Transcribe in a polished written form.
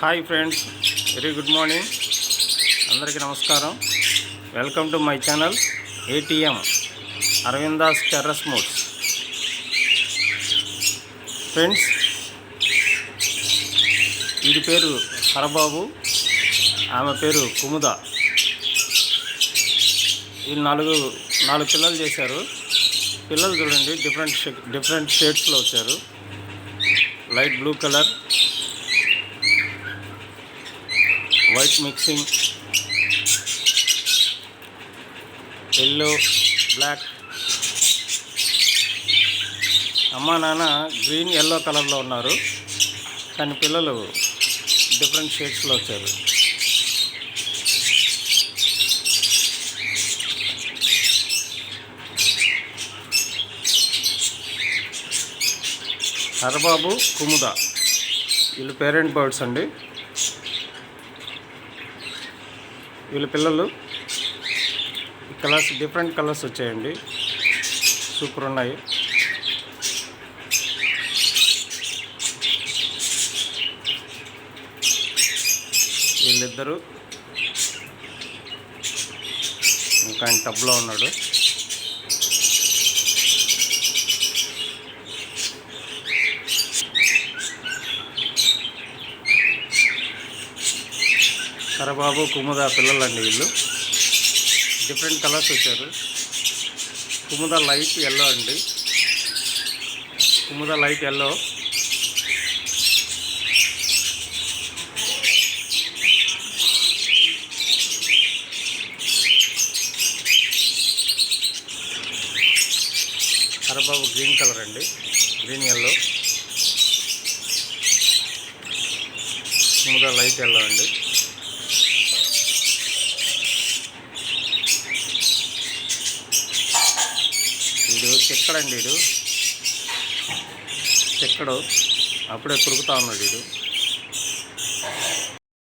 Hi friends, very good morning. అందరికీ నమస్కారం. Welcome to my channel ATM Aravindas terrace mods. Friends, వీడి పేరు హరబాబు, ఆమె పేరు కుముద. వీళ్ళు నాలుగు పిల్లలు చేశారు. పిల్లలు చూడండి, డిఫరెంట్ షేడ్స్లో వచ్చారు. Light blue colour, white mixing, yellow, black. అమ్మా నాన్న గ్రీన్ ఎల్లో కలర్లో ఉన్నారు, కానీ పిల్లలు డిఫరెంట్ షేడ్స్లో వచ్చారు. హరబాబు, కుముద వీళ్ళు పేరెంట్ బర్డ్స్ అండి. వీళ్ళ పిల్లలు కలర్స్, డిఫరెంట్ కలర్స్ వచ్చాయండి, సూపర్ ఉన్నాయి. వీళ్ళిద్దరూ, ఇంకా ఆయన టబ్లో ఉన్నాడు. హరబాబు, కుముద పిల్లలండి. వీళ్ళు డిఫరెంట్ కలర్స్ వచ్చారు. కుముద లైట్ ఎల్లో అండి, కుముద లైట్ ఎల్లో. హరబాబు గ్రీన్ కలర్ అండి, గ్రీన్ ఎల్లో. కుముద లైట్ ఎల్లో అండి. వీడు చెక్కడండి, చెక్కడు అప్పుడే కురుకుతా ఉన్నాడు వీడు.